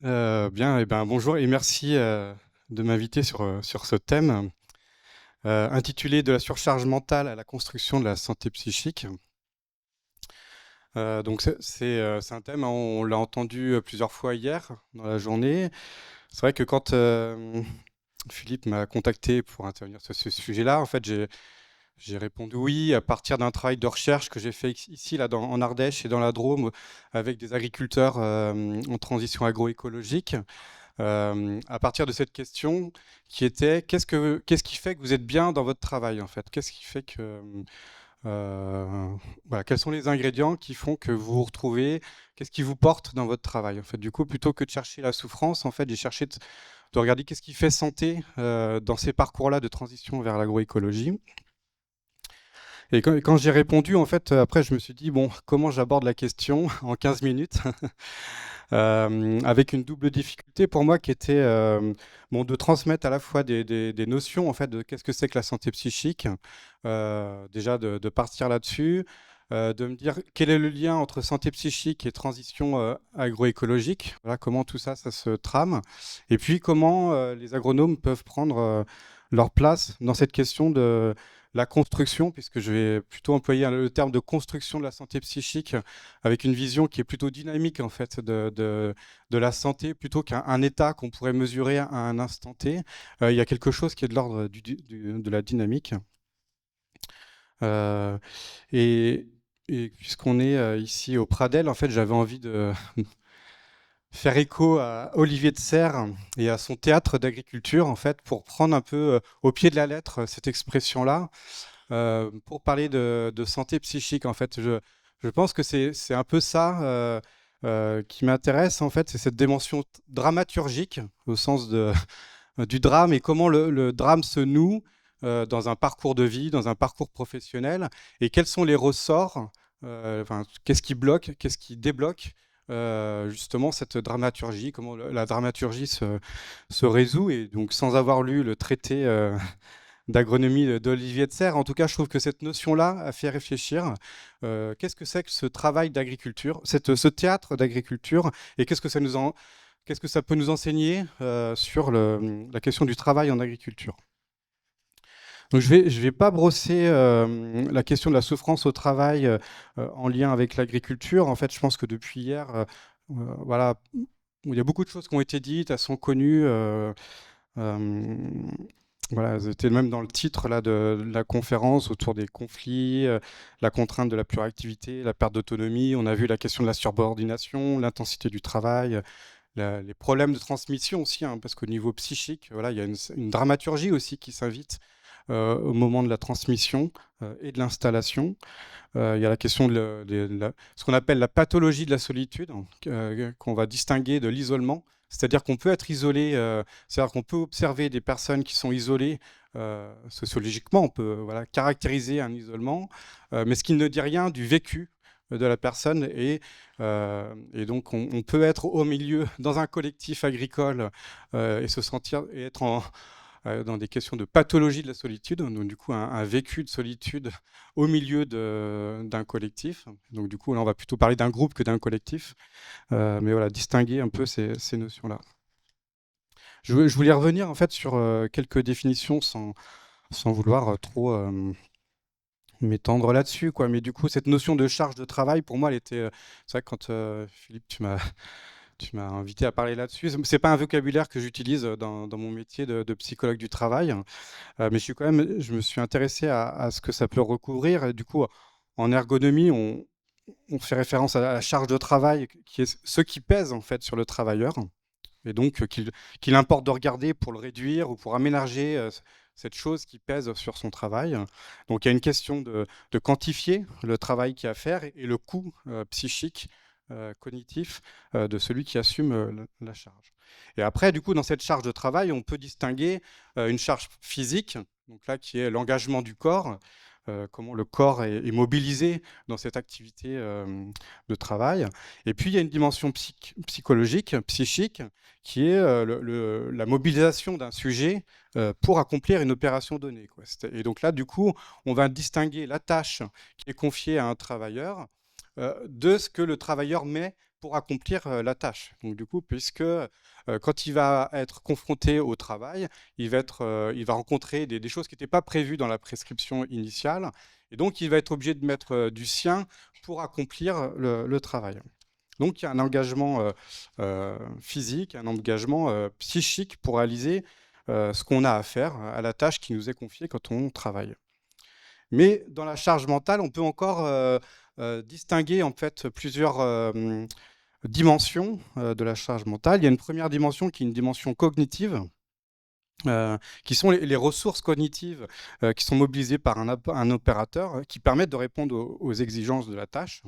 Bien, bonjour et merci de m'inviter sur ce thème intitulé De la surcharge mentale à la construction de la santé psychique. Donc c'est un thème, hein, on l'a entendu plusieurs fois hier dans la journée. C'est vrai que quand Philippe m'a contacté pour intervenir sur ce sujet-là, en fait, j'ai répondu oui à partir d'un travail de recherche que j'ai fait ici, là, en Ardèche et dans la Drôme, avec des agriculteurs en transition agroécologique. À partir de cette question qui était qu'est-ce qui fait que vous êtes bien dans votre travail en fait? Qu'est-ce qui fait que voilà, quels sont les ingrédients qui font que vous vous retrouvez? Qu'est-ce qui vous porte dans votre travail en fait? Du coup, plutôt que de chercher la souffrance, en fait, j'ai cherché de regarder qu'est-ce qui fait santé dans ces parcours-là de transition vers l'agroécologie. Et quand j'ai répondu, en fait, après, je me suis dit, bon, comment j'aborde la question en 15 minutes? Avec une double difficulté pour moi qui était bon, de transmettre à la fois des notions en fait, de qu'est-ce que c'est que la santé psychique, déjà de partir là-dessus, de me dire quel est le lien entre santé psychique et transition agroécologique, voilà, comment tout ça, ça se trame, et puis comment les agronomes peuvent prendre leur place dans cette question de la construction, puisque je vais plutôt employer le terme de construction de la santé psychique avec une vision qui est plutôt dynamique en fait de la santé plutôt qu'un état qu'on pourrait mesurer à un instant T. Il y a quelque chose qui est de l'ordre de la dynamique. Euh, et, et puisqu'on est ici au Pradel, en fait, j'avais envie de faire écho à Olivier de Serres et à son théâtre d'agriculture, en fait, pour prendre un peu au pied de la lettre cette expression-là, pour parler de santé psychique. En fait, je pense que c'est un peu ça qui m'intéresse, en fait, c'est cette dimension dramaturgique, au sens du drame, et comment le drame se noue dans un parcours de vie, dans un parcours professionnel, et quels sont les ressorts, enfin, qu'est-ce qui bloque, qu'est-ce qui débloque justement cette dramaturgie, comment la dramaturgie se résout. Et donc, sans avoir lu le traité d'agronomie d'Olivier de Serres, en tout cas, je trouve que cette notion-là a fait réfléchir. Qu'est-ce que c'est que ce travail d'agriculture, ce théâtre d'agriculture, et qu'est-ce que ça peut nous enseigner sur la question du travail en agriculture? Donc je vais pas brosser la question de la souffrance au travail en lien avec l'agriculture. En fait, je pense que depuis hier, voilà, il y a beaucoup de choses qui ont été dites, elles sont connues. Euh, voilà, elles étaient même dans le titre là, de la conférence autour des conflits, la contrainte de la pluriactivité, la perte d'autonomie. On a vu la question de la subordination, l'intensité du travail, les problèmes de transmission aussi, hein, parce qu'au niveau psychique, voilà, il y a une dramaturgie aussi qui s'invite au moment de la transmission et de l'installation. Il y a la question ce qu'on appelle la pathologie de la solitude, qu'on va distinguer de l'isolement. C'est-à-dire qu'on peut être isolé, c'est-à-dire qu'on peut observer des personnes qui sont isolées sociologiquement, on peut voilà, caractériser un isolement, mais ce qui ne dit rien du vécu de la personne. Et donc, on peut être au milieu, dans un collectif agricole, et se sentir et être dans des questions de pathologie de la solitude, donc du coup un vécu de solitude au milieu d'un collectif. Donc du coup là on va plutôt parler d'un groupe que d'un collectif, mais voilà, distinguer un peu ces notions-là. Je voulais revenir en fait sur quelques définitions sans vouloir trop m'étendre là-dessus, quoi. Mais du coup cette notion de charge de travail pour moi elle était, c'est vrai que quand Philippe tu m'as invité à parler là-dessus. C'est pas un vocabulaire que j'utilise dans mon métier de psychologue du travail. Mais je me suis intéressé à ce que ça peut recouvrir. Et du coup, en ergonomie, on fait référence à la charge de travail, qui est ce qui pèse en fait sur le travailleur, et donc qu'il importe de regarder pour le réduire ou pour aménager cette chose qui pèse sur son travail. Donc il y a une question de quantifier le travail qu'il y a à faire et le coût psychique, cognitif de celui qui assume la charge. Et après, du coup, dans cette charge de travail, on peut distinguer une charge physique, donc là qui est l'engagement du corps, comment le corps est mobilisé dans cette activité de travail. Et puis il y a une dimension psychologique, psychique, qui est la mobilisation d'un sujet pour accomplir une opération donnée, quoi. Et donc là, du coup, on va distinguer la tâche qui est confiée à un travailleur de ce que le travailleur met pour accomplir la tâche. Donc du coup, puisque quand il va être confronté au travail, il va rencontrer des choses qui n'étaient pas prévues dans la prescription initiale, et donc il va être obligé de mettre du sien pour accomplir le travail. Donc il y a un engagement physique, un engagement psychique pour réaliser ce qu'on a à faire, à la tâche qui nous est confiée quand on travaille. Mais dans la charge mentale, on peut encore distinguer en fait plusieurs dimensions de la charge mentale. Il y a une première dimension qui est une dimension cognitive, qui sont les ressources cognitives qui sont mobilisées par un opérateur qui permettent de répondre aux exigences de la tâche.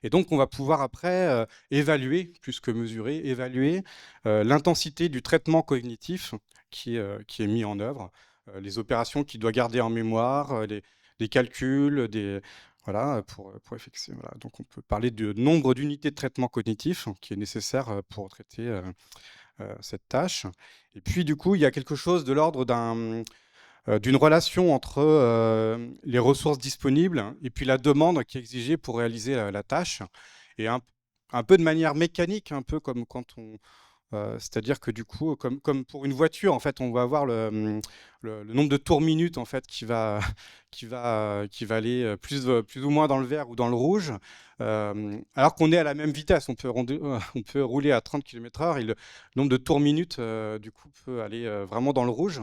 Et donc, on va pouvoir après évaluer, plus que mesurer, évaluer l'intensité du traitement cognitif qui est mis en œuvre, les opérations qu'il doit garder en mémoire, des calculs, voilà, pour effectuer. Voilà. Donc, on peut parler du nombre d'unités de traitement cognitif qui est nécessaire pour traiter cette tâche. Et puis, du coup, il y a quelque chose de l'ordre d'une relation entre les ressources disponibles et puis la demande qui est exigée pour réaliser la tâche. Et un peu de manière mécanique, un peu comme quand c'est-à-dire que du coup, comme pour une voiture, en fait, on va avoir le nombre de tours minutes en fait qui va aller plus ou moins dans le vert ou dans le rouge, alors qu'on est à la même vitesse. On peut rouler à 30 km/h et le nombre de tours minutes du coup peut aller vraiment dans le rouge.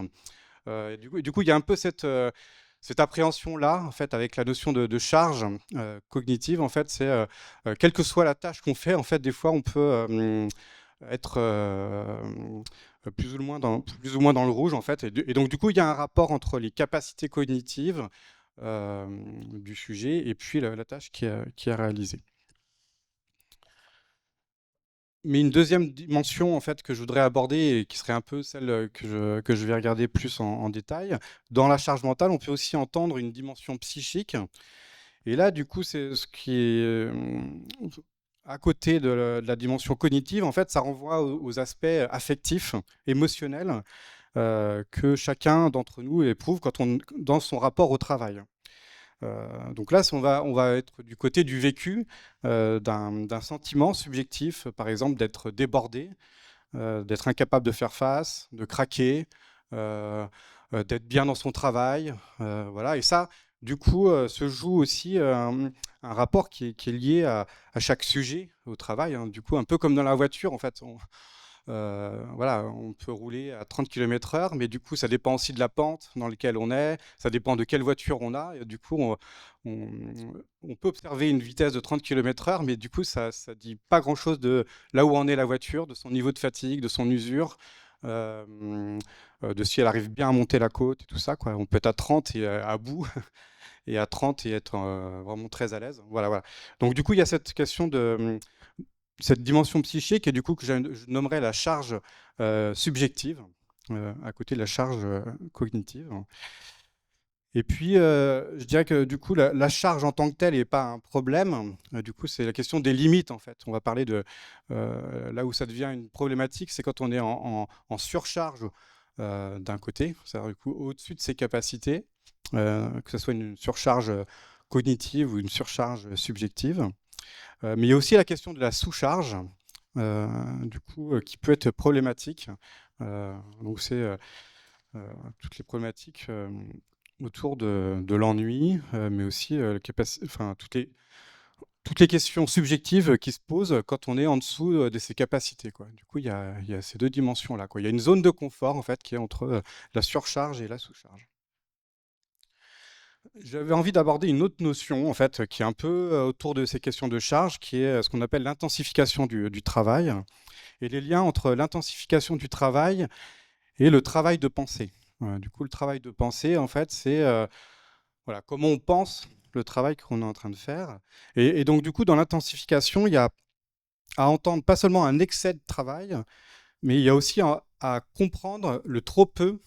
Du coup, il y a un peu cette appréhension-là, en fait, avec la notion de charge cognitive. En fait, c'est quelle que soit la tâche qu'on fait, en fait, des fois, on peut être plus ou moins dans le rouge, en fait. Et donc, du coup, il y a un rapport entre les capacités cognitives du sujet et puis la tâche qui est réalisée. Mais une deuxième dimension en fait que je voudrais aborder et qui serait un peu celle que je vais regarder plus en détail, dans la charge mentale, on peut aussi entendre une dimension psychique. Et là, du coup, c'est ce qui est à côté de la dimension cognitive. En fait, ça renvoie aux aspects affectifs, émotionnels que chacun d'entre nous éprouve dans son rapport au travail. Donc là, on va être du côté du vécu, d'un sentiment subjectif, par exemple d'être débordé, d'être incapable de faire face, de craquer, d'être bien dans son travail. Voilà. Et ça, du coup, se joue aussi un rapport qui est lié à chaque sujet au travail, hein. Du coup, un peu comme dans la voiture, en fait. Voilà, on peut rouler à 30 km/h, mais du coup, ça dépend aussi de la pente dans laquelle on est, ça dépend de quelle voiture on a. Et du coup, on peut observer une vitesse de 30 km/h, mais du coup, ça ne dit pas grand-chose de là où en est la voiture, de son niveau de fatigue, de son usure, de si elle arrive bien à monter la côte et tout ça, quoi. On peut être à 30 et à bout, et à 30 et être vraiment très à l'aise. Voilà, voilà. Donc, du coup, il y a cette question de cette dimension psychique et du coup que je nommerais la charge subjective à côté de la charge cognitive. Et puis, je dirais que du coup, la charge en tant que telle n'est pas un problème. Du coup, c'est la question des limites, en fait. On va parler de là où ça devient une problématique, c'est quand on est en surcharge d'un côté, c'est-à-dire du coup au-dessus de ses capacités, que ce soit une surcharge cognitive ou une surcharge subjective. Mais il y a aussi la question de la sous-charge, du coup, qui peut être problématique. Donc c'est toutes les problématiques autour de l'ennui, mais aussi toutes les questions subjectives qui se posent quand on est en dessous de ses capacités, quoi. Du coup, il y a ces deux dimensions-là, quoi. Il y a une zone de confort, en fait, qui est entre la surcharge et la sous-charge. J'avais envie d'aborder une autre notion, en fait, qui est un peu autour de ces questions de charge, qui est ce qu'on appelle l'intensification du travail, et les liens entre l'intensification du travail et le travail de pensée. Du coup, le travail de pensée, en fait, c'est voilà, comment on pense le travail qu'on est en train de faire. Et donc, du coup, dans l'intensification, il y a à entendre pas seulement un excès de travail, mais il y a aussi à comprendre le trop peu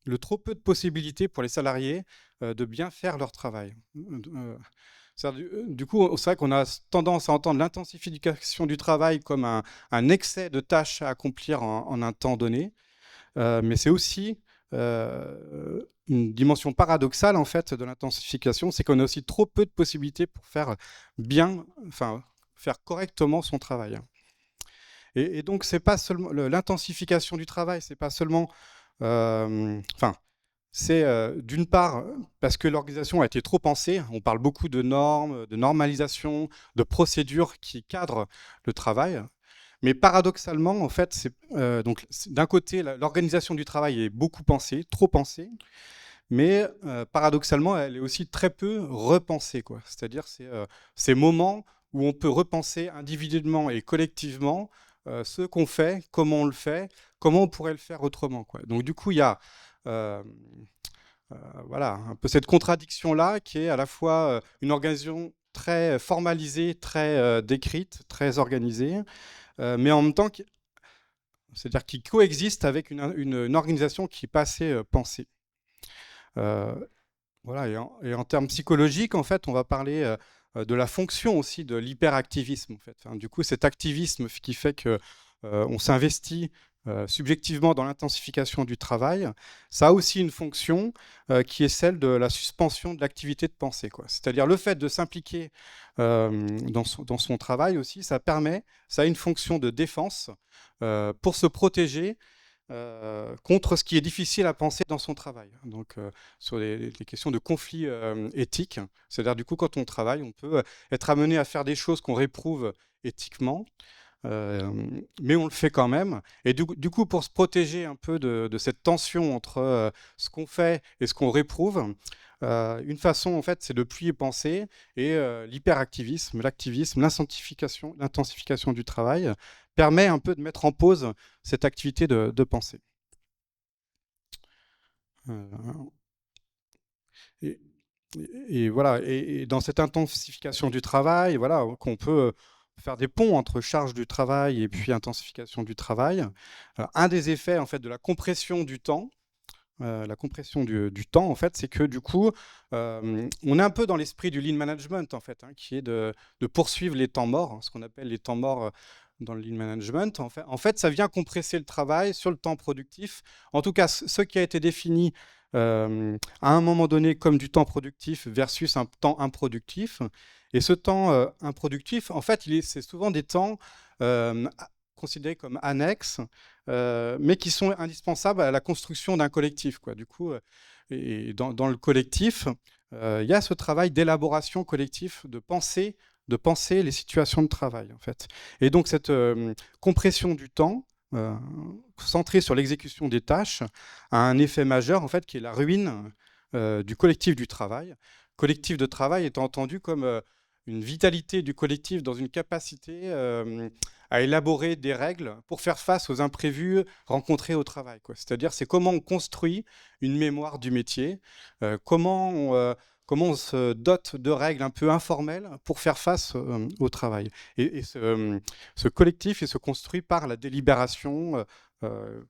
de possibilités pour les salariés de bien faire leur travail. Du coup, c'est vrai qu'on a tendance à entendre l'intensification du travail comme un excès de tâches à accomplir en un temps donné, mais c'est aussi une dimension paradoxale en fait de l'intensification, c'est qu'on a aussi trop peu de possibilités pour faire bien, enfin faire correctement son travail. Et donc, c'est pas seulement l'intensification du travail, c'est pas seulement, enfin, c'est d'une part parce que l'organisation a été trop pensée. On parle beaucoup de normes, de normalisation, de procédures qui cadrent le travail. Mais paradoxalement, en fait, donc d'un côté, l'organisation du travail est beaucoup pensée, trop pensée, mais paradoxalement, elle est aussi très peu repensée, quoi. C'est-à-dire ces moments où on peut repenser individuellement et collectivement ce qu'on fait, comment on le fait, comment on pourrait le faire autrement, quoi. Donc du coup, il y a euh, voilà, un peu cette contradiction-là qui est à la fois une organisation très formalisée, très décrite, très organisée, mais en même temps, c'est-à-dire qui coexiste avec une organisation qui n'est pas assez pensée. Euh, voilà, et en termes psychologiques, en fait, on va parler de la fonction aussi de l'hyperactivisme. En fait. Enfin, du coup, cet activisme qui fait que on s'investit subjectivement dans l'intensification du travail, ça a aussi une fonction qui est celle de la suspension de l'activité de pensée, quoi. C'est-à-dire le fait de s'impliquer dans son travail aussi, ça a une fonction de défense pour se protéger contre ce qui est difficile à penser dans son travail. Donc, sur les questions de conflit éthique, c'est-à-dire du coup, quand on travaille, on peut être amené à faire des choses qu'on réprouve éthiquement, mais on le fait quand même. Et du coup, pour se protéger un peu de cette tension entre ce qu'on fait et ce qu'on réprouve, une façon, en fait, c'est de plus y penser. Et l'hyperactivisme, l'activisme, l'intensification du travail permet un peu de mettre en pause cette activité de pensée. Euh, et, et voilà. Et dans cette intensification du travail, voilà, qu'on peut faire des ponts entre charge du travail et puis intensification du travail. Un des effets, en fait, de la compression du temps, du temps, en fait, c'est que du coup, on est un peu dans l'esprit du lean management, en fait, hein, qui est de poursuivre les temps morts, hein, ce qu'on appelle les temps morts dans le lean management. En fait, ça vient compresser le travail sur le temps productif. En tout cas, ce qui a été défini à un moment donné comme du temps productif versus un temps improductif. Et ce temps improductif, en fait, c'est souvent des temps considérés comme annexes, mais qui sont indispensables à la construction d'un collectif, quoi. Du coup, et dans le collectif, il y a ce travail d'élaboration collectif, de penser les situations de travail, en fait. Et donc, cette compression du temps, centrée sur l'exécution des tâches, a un effet majeur, en fait, qui est la ruine du collectif du travail. Collectif de travail étant entendu comme une vitalité du collectif dans une capacité à élaborer des règles pour faire face aux imprévus rencontrés au travail, quoi. C'est-à-dire, c'est comment on construit une mémoire du métier, comment on se dote de règles un peu informelles pour faire face au travail. Et ce collectif, il se construit par la délibération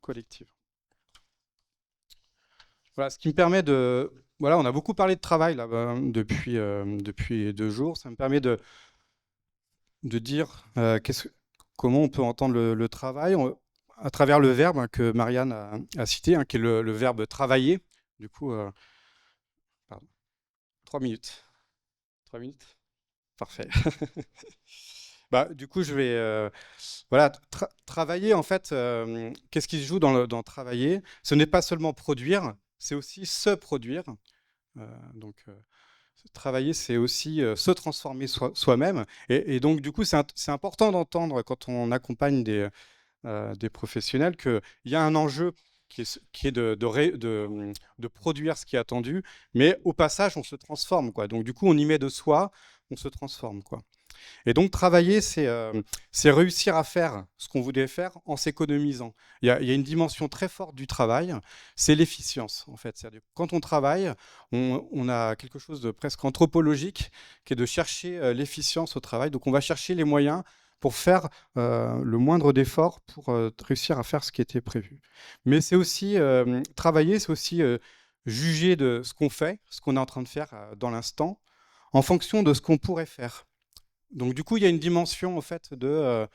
collective. Voilà, ce qui me permet de... Voilà, on a beaucoup parlé de travail là, depuis 2 jours. Ça me permet de dire comment on peut entendre le travail à travers le verbe hein, que Marianne a cité, hein, qui est le verbe travailler. Du coup, pardon, 3 minutes. 3 minutes. Parfait. Bah, du coup, je vais voilà, travailler en fait. Qu'est-ce qui se joue dans travailler? Ce n'est pas seulement produire, c'est aussi se produire. Donc, travailler, c'est aussi se transformer soi-même. Et donc, du coup, c'est important d'entendre quand on accompagne des professionnels qu'il y a un enjeu qui est de produire ce qui est attendu, mais au passage, on se transforme, quoi. Donc, du coup, on y met de soi, on se transforme, quoi. Et donc, travailler, c'est réussir à faire ce qu'on voulait faire en s'économisant. Il y a une dimension très forte du travail, c'est l'efficience, en fait. C'est-à-dire, quand on travaille, on a quelque chose de presque anthropologique, qui est de chercher l'efficience au travail. Donc, on va chercher les moyens pour faire le moindre d'effort pour réussir à faire ce qui était prévu. Mais c'est aussi, travailler, c'est aussi juger de ce qu'on fait, ce qu'on est en train de faire dans l'instant, en fonction de ce qu'on pourrait faire. Donc du coup, il y a une dimension en fait de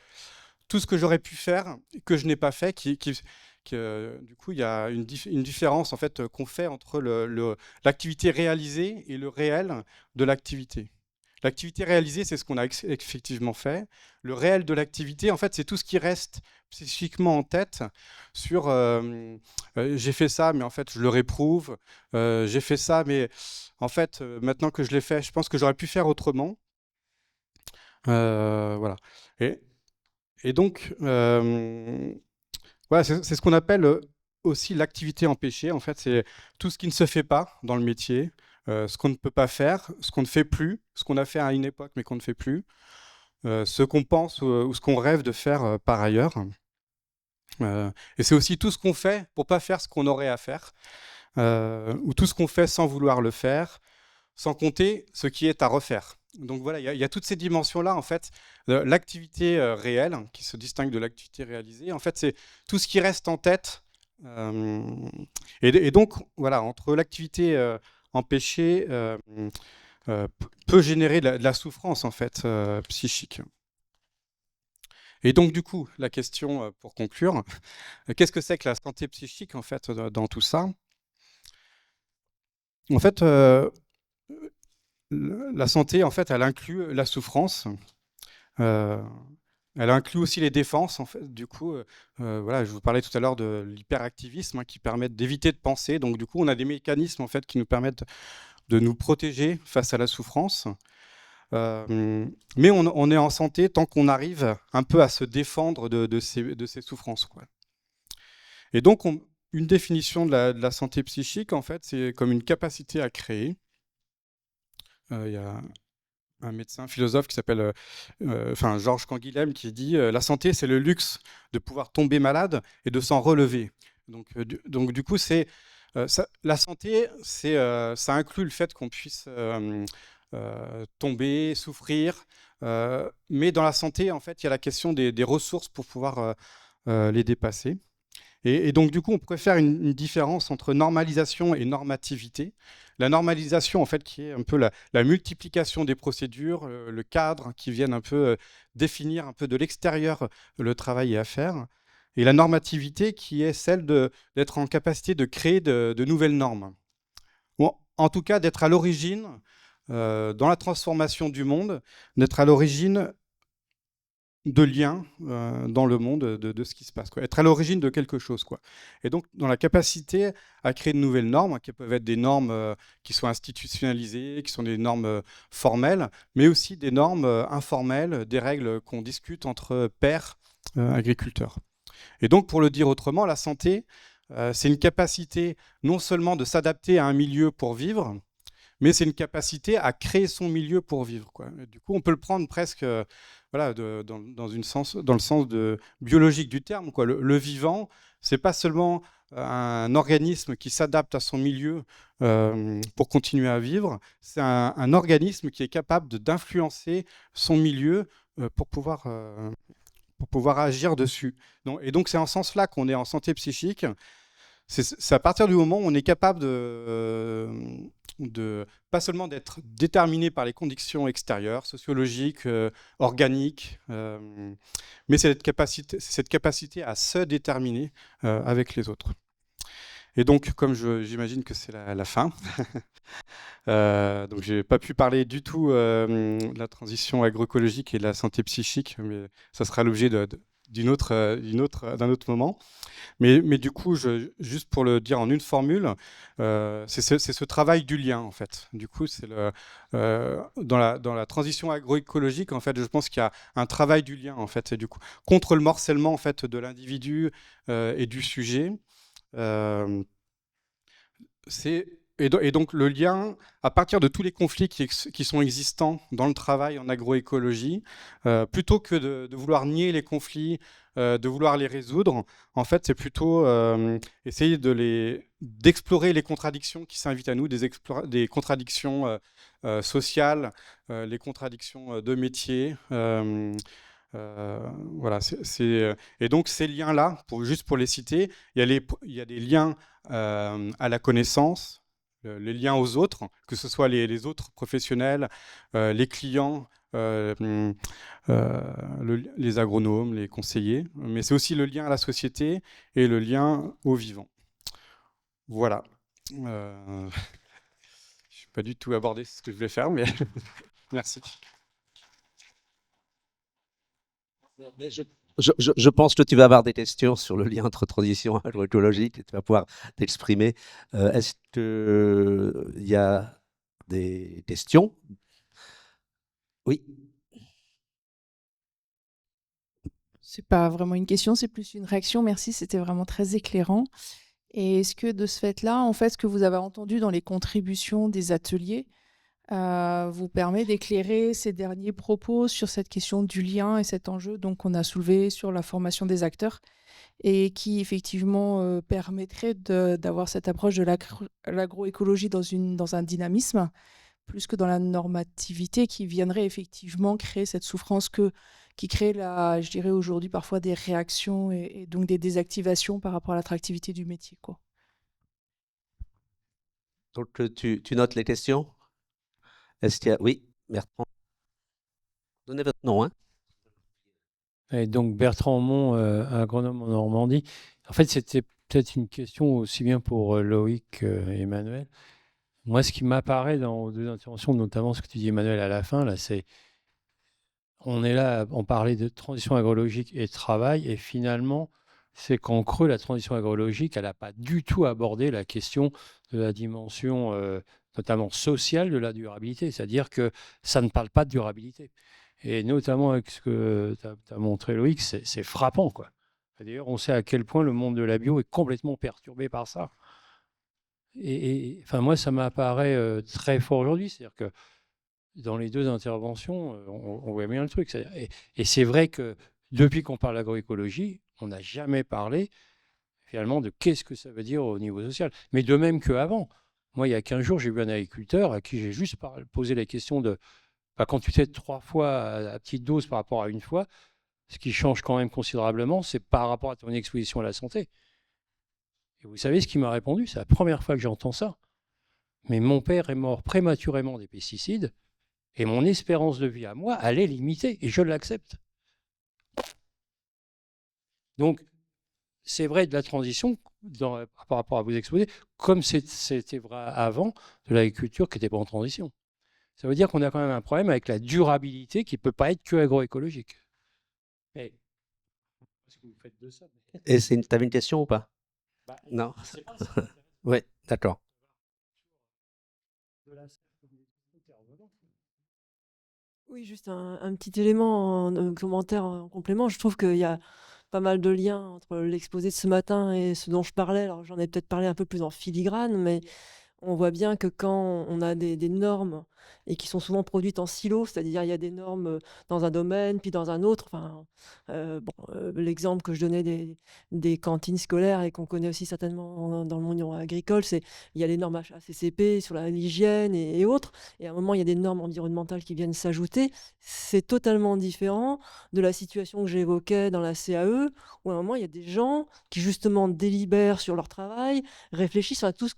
tout ce que j'aurais pu faire et que je n'ai pas fait, du coup, il y a une différence en fait qu'on fait entre l'activité réalisée et le réel de l'activité. L'activité réalisée, c'est ce qu'on a effectivement fait. Le réel de l'activité, en fait, c'est tout ce qui reste psychiquement en tête sur j'ai fait ça, mais en fait, je le réprouve. J'ai fait ça, mais en fait, maintenant que je l'ai fait, je pense que j'aurais pu faire autrement. Voilà. Et, et donc, voilà, c'est ce qu'on appelle aussi l'activité empêchée. En fait, c'est tout ce qui ne se fait pas dans le métier, ce qu'on ne peut pas faire, ce qu'on ne fait plus, ce qu'on a fait à une époque mais qu'on ne fait plus, ce qu'on pense ou ce qu'on rêve de faire par ailleurs. Et c'est aussi tout ce qu'on fait pour pas faire ce qu'on aurait à faire, ou tout ce qu'on fait sans vouloir le faire, sans compter ce qui est à refaire. Donc voilà, il y a toutes ces dimensions-là, en fait. L'activité réelle, qui se distingue de l'activité réalisée, en fait, c'est tout ce qui reste en tête. euh, et donc, voilà, entre l'activité empêchée peut générer de la souffrance, en fait, psychique. Et donc, du coup, la question pour conclure, qu'est-ce que c'est que la santé psychique, en fait, dans tout ça? En fait, la santé, en fait, elle inclut la souffrance. Euh, Elle inclut aussi les défenses, en fait. Du coup, voilà, je vous parlais tout à l'heure de l'hyperactivisme qui permettent d'éviter de penser. Donc, du coup, on a des mécanismes en fait qui nous permettent de nous protéger face à la souffrance. Mais on est en santé tant qu'on arrive un peu à se défendre de ces souffrances, quoi. Et donc, une définition de la santé psychique, en fait, c'est comme une capacité à créer. Il y a un médecin philosophe qui s'appelle Georges Canguilhem qui dit la santé c'est le luxe de pouvoir tomber malade et de s'en relever. Donc du coup c'est la santé ça inclut le fait qu'on puisse tomber, souffrir, mais dans la santé en fait il y a la question des ressources pour pouvoir les dépasser. Et donc, du coup, on pourrait faire une différence entre normalisation et normativité. La normalisation, en fait, qui est un peu la multiplication des procédures, le cadre, qui viennent un peu définir un peu de l'extérieur le travail à faire. Et la normativité, qui est celle d'être en capacité de créer de nouvelles normes. Ou en tout cas, d'être à l'origine, dans la transformation du monde, d'être à l'origine de liens dans le monde de ce qui se passe, quoi. Être à l'origine de quelque chose, quoi. Et donc, dans la capacité à créer de nouvelles normes, qui peuvent être des normes qui sont institutionnalisées, qui sont des normes formelles, mais aussi des normes informelles, des règles qu'on discute entre pairs agriculteurs. Et donc, pour le dire autrement, la santé, c'est une capacité non seulement de s'adapter à un milieu pour vivre, mais c'est une capacité à créer son milieu pour vivre, quoi. Et du coup, on peut le prendre presque voilà, dans le sens biologique du terme, quoi. Le vivant, c'est pas seulement un organisme qui s'adapte à son milieu pour continuer à vivre, c'est un organisme qui est capable d'influencer son milieu pour pouvoir agir dessus. Et donc, c'est en ce sens-là qu'on est en santé psychique. C'est à partir du moment où on est capable pas seulement d'être déterminé par les conditions extérieures, sociologiques, organiques, mais c'est cette capacité à se déterminer avec les autres. Et donc, comme j'imagine que c'est la fin, donc j'ai pas pu parler du tout de la transition agroécologique et de la santé psychique, mais ça sera l'objet d'un autre moment. Mais du coup, juste pour le dire en une formule, c'est ce travail du lien, en fait. Du coup, dans la transition agroécologique, en fait, je pense qu'il y a un travail du lien, en fait, et du coup, contre le morcellement, en fait, de l'individu et du sujet. Euh, et donc le lien, à partir de tous les conflits qui sont existants dans le travail en agroécologie, plutôt que de vouloir nier les conflits, de vouloir les résoudre, en fait, c'est plutôt essayer d'explorer les contradictions qui s'invitent à nous, des contradictions sociales, les contradictions de métier. Voilà, et donc ces liens-là, juste pour les citer, il y a des liens à la connaissance, les liens aux autres, que ce soit les autres professionnels, les clients, les agronomes, les conseillers, mais c'est aussi le lien à la société et le lien au vivant. Voilà. Je n'ai pas du tout abordé ce que je voulais faire, mais Merci. Mais je pense que tu vas avoir des questions sur le lien entre transition agroécologique et tu vas pouvoir t'exprimer. Est-ce qu'il y a des questions? Oui. C'est pas vraiment une question, c'est plus une réaction. Merci, c'était vraiment très éclairant. Et est-ce que de ce fait-là, en fait, ce que vous avez entendu dans les contributions des ateliers vous permet d'éclairer ces derniers propos sur cette question du lien et cet enjeu donc qu'on a soulevé sur la formation des acteurs et qui effectivement permettrait d'avoir cette approche de l'agroécologie dans un dynamisme plus que dans la normativité qui viendrait effectivement créer cette souffrance qui crée, je dirais aujourd'hui, parfois des réactions et donc des désactivations par rapport à l'attractivité du métier, quoi. Donc, tu notes les questions? Est-ce qu'il y a... Oui, Bertrand. Donnez votre nom, hein. Et donc Bertrand Aumont, agronome en Normandie. En fait, c'était peut-être une question aussi bien pour Loïc et Emmanuel. Moi, ce qui m'apparaît dans vos deux interventions, notamment ce que tu dis Emmanuel à la fin, là, c'est on est là, on parlait de transition agrologique et de travail, et finalement, c'est qu'en creux, la transition agrologique, elle n'a pas du tout abordé la question de la dimension, notamment sociale, de la durabilité. C'est-à-dire que ça ne parle pas de durabilité. Et notamment avec ce que tu as montré, Loïc, c'est frappant, quoi. D'ailleurs, on sait à quel point le monde de la bio est complètement perturbé par ça. Enfin, moi, ça m'apparaît très fort aujourd'hui. C'est-à-dire que dans les deux interventions, on voit bien le truc. Et c'est vrai que depuis qu'on parle d'agroécologie, on n'a jamais parlé finalement de qu'est-ce que ça veut dire au niveau social. Mais de même qu'avant. Moi, il y a 15 jours, j'ai vu un agriculteur à qui j'ai juste posé la question de bah, quand tu traites 3 fois à petite dose par rapport à une fois, ce qui change quand même considérablement, c'est par rapport à ton exposition à la santé. Et vous savez ce qu'il m'a répondu? C'est la première fois que j'entends ça. Mais mon père est mort prématurément des pesticides. Et mon espérance de vie à moi, elle est limitée, et je l'accepte. Donc, c'est vrai de la transition par rapport à vos exposés, comme c'était vrai avant de l'agriculture qui n'était pas en transition. Ça veut dire qu'on a quand même un problème avec la durabilité qui ne peut pas être que agroécologique. Mais, qu'est-ce que vous faites de ça? Et tu avais une question ou pas? Bah, non. Je sais pas si ça Oui, d'accord. Oui, juste un petit élément en commentaire en complément. Je trouve qu'il y a pas mal de liens entre l'exposé de ce matin et ce dont je parlais. Alors, j'en ai peut-être parlé un peu plus en filigrane, mais on voit bien que quand on a des normes et qui sont souvent produites en silo, c'est-à-dire il y a des normes dans un domaine, puis dans un autre. Enfin, l'exemple que je donnais des cantines scolaires et qu'on connaît aussi certainement dans le monde agricole, c'est il y a les normes HACCP sur l'hygiène et autres. Et à un moment, il y a des normes environnementales qui viennent s'ajouter. C'est totalement différent de la situation que j'évoquais dans la CAE, où à un moment, il y a des gens qui justement délibèrent sur leur travail, réfléchissent à tout ce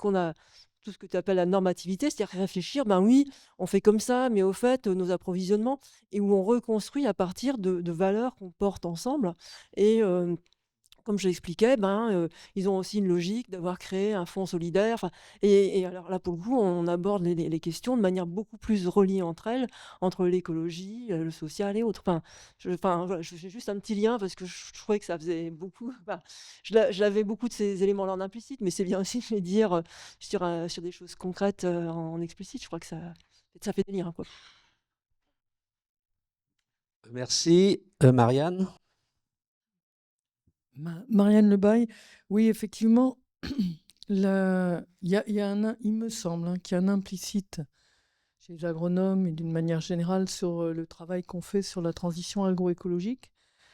que tu appelles la normativité, c'est-à-dire réfléchir, ben oui, on fait comme ça, mais au fait, nos approvisionnements, et où on reconstruit à partir de valeurs qu'on porte ensemble. Et comme je l'expliquais, ils ont aussi une logique d'avoir créé un fonds solidaire. Et alors là, pour le coup, on aborde les questions de manière beaucoup plus reliée entre elles, entre l'écologie, le social et autres. Voilà, je fais juste un petit lien parce que je trouvais que ça faisait beaucoup. J'avais beaucoup de ces éléments-là en implicite, mais c'est bien aussi de les dire sur des choses concrètes en explicite. Je crois que ça fait des liens, quoi. Merci. Marianne? Marianne Lebaille, oui, effectivement, il me semble qu'il y a un implicite chez les agronomes et d'une manière générale sur le travail qu'on fait sur la transition agroécologique.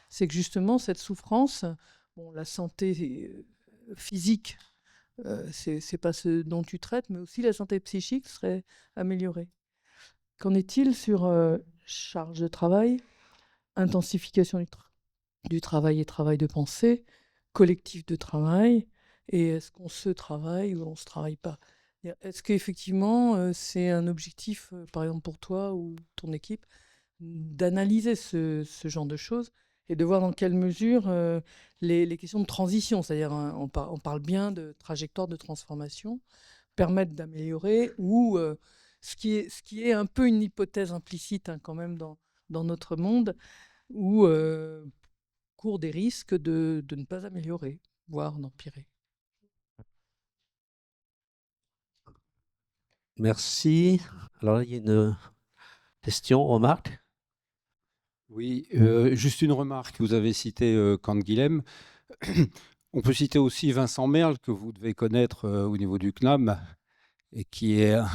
C'est que justement, cette souffrance, bon, la santé physique, c'est pas ce dont tu traites, mais aussi la santé psychique serait améliorée. Qu'en est-il sur charge de travail, intensification du travail et travail de pensée, collectif de travail, et est-ce qu'on se travaille ou on ne se travaille pas? Est-ce qu'effectivement, c'est un objectif, par exemple pour toi ou ton équipe, d'analyser ce genre de choses et de voir dans quelle mesure les questions de transition, c'est-à-dire on parle bien de trajectoire de transformation, permettent d'améliorer ou ce qui est un peu une hypothèse implicite, hein, quand même dans notre monde, où court des risques de ne pas améliorer, voire d'empirer. Merci. Alors là, il y a une question, remarque. Oui, juste une remarque. Vous avez cité Canguilhem. On peut citer aussi Vincent Merle, que vous devez connaître au niveau du CNAM, et qui est un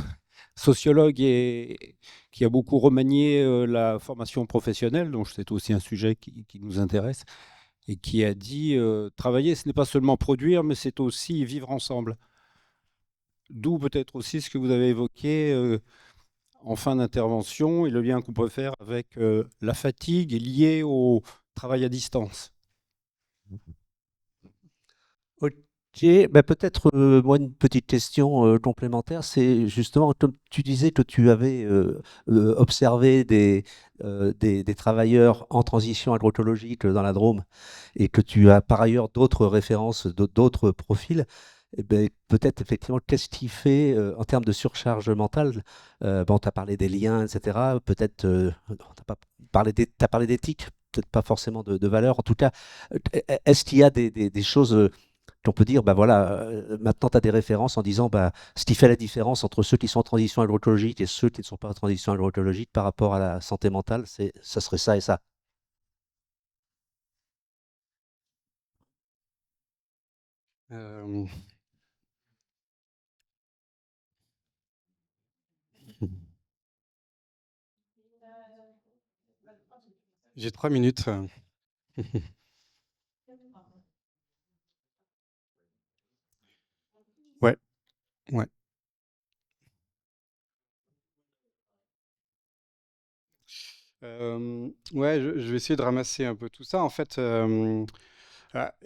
sociologue et qui a beaucoup remanié la formation professionnelle, donc c'est aussi un sujet qui nous intéresse, et qui a dit travailler, ce n'est pas seulement produire, mais c'est aussi vivre ensemble. D'où peut-être aussi ce que vous avez évoqué en fin d'intervention et le lien qu'on peut faire avec la fatigue liée au travail à distance. Ok, ben peut-être moi une petite question complémentaire, c'est justement, comme tu disais que tu avais observé des travailleurs en transition agroécologique dans la Drôme et que tu as par ailleurs d'autres références, d'autres profils. Eh ben, peut-être effectivement, qu'est-ce qui fait en termes de surcharge mentale? Bon, tu as parlé des liens, etc. Peut-être, tu as parlé d'éthique, peut-être pas forcément de valeurs. En tout cas, est-ce qu'il y a des choses qu'on peut dire, bah voilà, maintenant tu as des références en disant bah, ce qui fait la différence entre ceux qui sont en transition agroécologique et ceux qui ne sont pas en transition agroécologique par rapport à la santé mentale, ça serait ça et ça. Euh, J'ai 3 minutes. Ouais, ouais. Ouais, je vais essayer de ramasser un peu tout ça. En fait,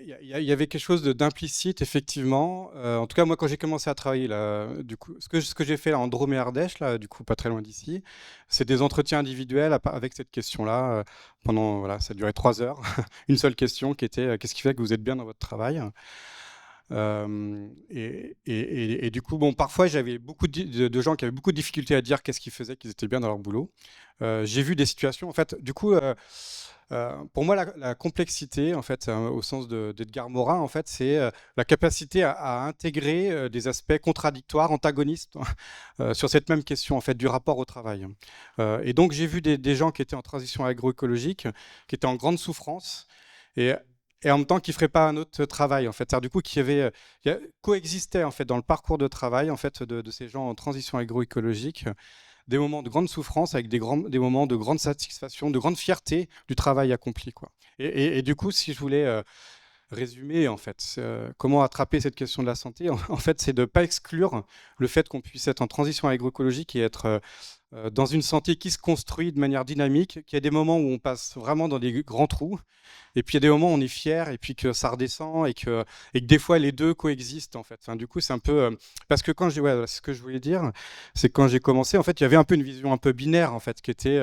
il y avait quelque chose d'implicite, effectivement. En tout cas, moi, quand j'ai commencé à travailler, là, du coup, ce que j'ai fait là, en Drôme et Ardèche, là, du coup, pas très loin d'ici, c'est des entretiens individuels avec cette question-là. Pendant, voilà, ça a duré 3 heures. Une seule question qui était qu'est-ce qui fait que vous êtes bien dans votre travail? Et du coup, bon, parfois, j'avais beaucoup de gens qui avaient beaucoup de difficultés à dire qu'est-ce qu'ils faisaient, qu'ils étaient bien dans leur boulot. J'ai vu des situations, en fait, du coup, pour moi, la complexité, en fait, au sens d'Edgar Morin, en fait, c'est la capacité à intégrer des aspects contradictoires, antagonistes, sur cette même question, en fait, du rapport au travail. Et donc, j'ai vu des gens qui étaient en transition agroécologique, qui étaient en grande souffrance, et, et en même temps qui ne feraient pas un autre travail, en fait. Du coup, coexistaient, en fait, dans le parcours de travail, en fait, de ces gens en transition agroécologique, des moments de grande souffrance avec des moments de grande satisfaction, de grande fierté du travail accompli, quoi. Et du coup, si je voulais résumer, en fait, comment attraper cette question de la santé, en fait, c'est de ne pas exclure le fait qu'on puisse être en transition agroécologique et être dans une santé qui se construit de manière dynamique, qu'il y a des moments où on passe vraiment dans des grands trous, et puis il y a des moments où on est fier, et puis que ça redescend, et que des fois les deux coexistent, en fait. Enfin, du coup, c'est un peu... parce que quand ouais, ce que je voulais dire, c'est que quand j'ai commencé, en fait, il y avait un peu une vision un peu binaire, en fait, qui était...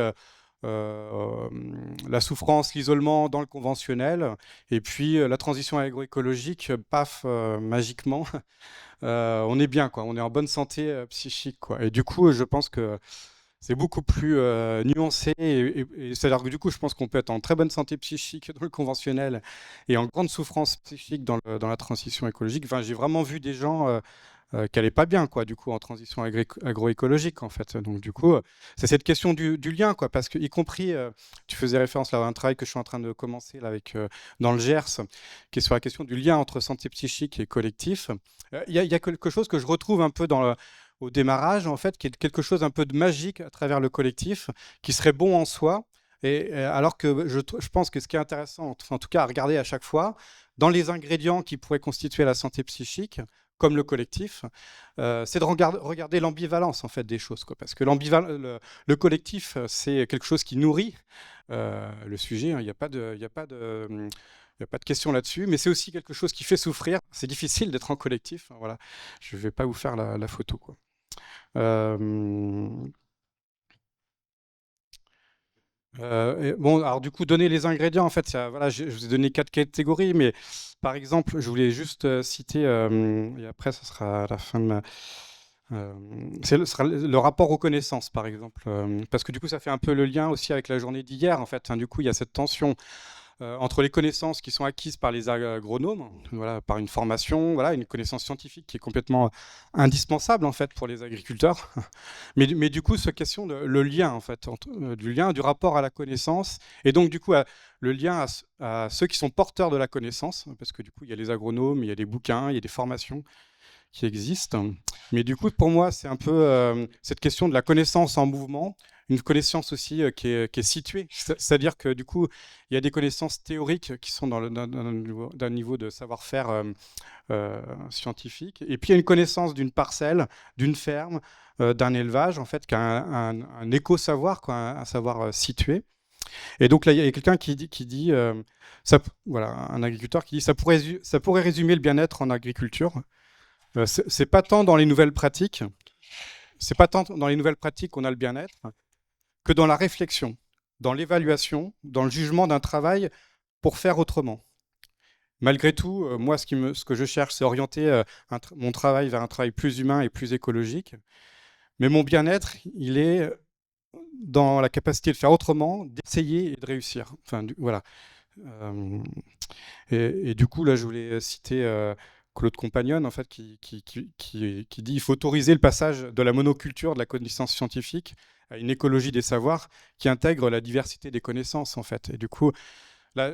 la souffrance, l'isolement dans le conventionnel, et puis la transition agroécologique, paf, magiquement, on est bien, quoi, on est en bonne santé psychique, quoi. Et du coup, je pense que c'est beaucoup plus nuancé, et c'est-à-dire que du coup, je pense qu'on peut être en très bonne santé psychique dans le conventionnel et en grande souffrance psychique dans la transition écologique. Enfin, j'ai vraiment vu des gens qui n'allaient pas bien, quoi, du coup, en transition agroécologique, en fait. Donc, du coup, c'est cette question du lien, quoi, parce que, y compris, tu faisais référence là à un travail que je suis en train de commencer là, dans le Gers, qui est sur la question du lien entre santé psychique et collectif. Il y a quelque chose que je retrouve un peu au démarrage, en fait, qui est quelque chose un peu de magique à travers le collectif, qui serait bon en soi. Et alors que je pense que ce qui est intéressant, enfin, en tout cas à regarder à chaque fois, dans les ingrédients qui pourraient constituer la santé psychique, comme le collectif, c'est de regarder l'ambivalence, en fait, des choses, quoi. Parce que le collectif, c'est quelque chose qui nourrit le sujet, hein. Il n'y a pas de question là-dessus, mais c'est aussi quelque chose qui fait souffrir. C'est difficile d'être en collectif, hein, voilà. Je ne vais pas vous faire la photo, quoi. Bon, alors du coup, donner les ingrédients, en fait, voilà, je vous ai donné 4 catégories, mais par exemple, je voulais juste citer, et après, ça sera à la fin de sera le rapport aux connaissances, par exemple. Parce que du coup, ça fait un peu le lien aussi avec la journée d'hier, en fait. Hein, du coup, il y a cette tension entre les connaissances qui sont acquises par les agronomes, voilà, par une formation, voilà, une connaissance scientifique qui est complètement indispensable en fait pour les agriculteurs. Mais du coup, cette question, le lien en fait, du lien, du rapport à la connaissance, et donc du coup le lien à ceux qui sont porteurs de la connaissance, parce que du coup il y a les agronomes, il y a des bouquins, il y a des formations qui existent. Mais du coup, pour moi, c'est un peu cette question de la connaissance en mouvement, une connaissance aussi qui est située. C'est-à-dire que du coup, il y a des connaissances théoriques qui sont d'un niveau de savoir-faire scientifique. Et puis, il y a une connaissance d'une parcelle, d'une ferme, d'un élevage, en fait, qui a un éco-savoir, quoi, un savoir situé. Et donc là, il y a quelqu'un qui dit voilà, un agriculteur qui dit ça pourrait résumer le bien-être en agriculture. C'est pas tant dans les nouvelles pratiques, c'est pas tant dans les nouvelles pratiques qu'on a le bien-être que dans la réflexion, dans l'évaluation, dans le jugement d'un travail pour faire autrement. Malgré tout, moi, ce que je cherche, c'est orienter mon travail vers un travail plus humain et plus écologique. Mais mon bien-être, il est dans la capacité de faire autrement, d'essayer et de réussir. Enfin, voilà. Et du coup, là, je voulais citer Claude Compagnon, en fait, qui dit qu'il faut autoriser le passage de la monoculture de la connaissance scientifique à une écologie des savoirs qui intègre la diversité des connaissances, en fait. Et du coup, là,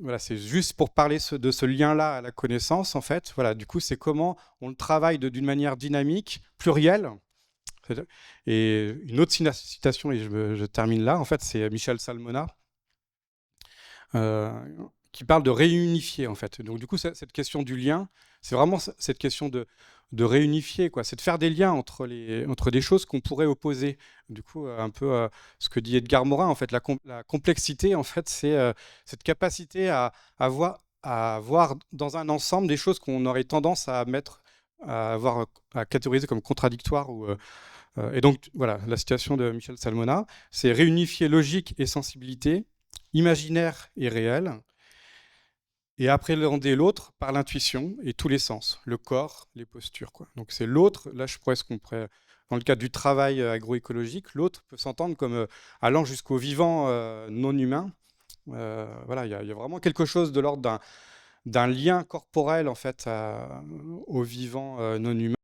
voilà, c'est juste pour parler de ce lien-là à la connaissance, en fait. Voilà, du coup, c'est comment on le travaille d'une manière dynamique, plurielle. Et une autre citation, et je termine là, en fait, c'est Michel Salmona, qui parle de réunifier, en fait. Donc, du coup, cette question du lien, c'est vraiment cette question de réunifier, quoi. C'est de faire des liens entre des choses qu'on pourrait opposer. Du coup, un peu ce que dit Edgar Morin, en fait, la complexité, en fait, c'est cette capacité à voir dans un ensemble des choses qu'on aurait tendance à catégoriser comme contradictoires. Et donc, voilà, la citation de Michel Salmona, c'est réunifier logique et sensibilité, imaginaire et réel, et appréhender l'autre par l'intuition et tous les sens, le corps, les postures, quoi. Donc c'est l'autre, là je pourrais dans le cadre du travail agroécologique, l'autre peut s'entendre comme allant jusqu'au vivant non humain. Voilà, il y a vraiment quelque chose de l'ordre d'un lien corporel en fait au vivant non humain.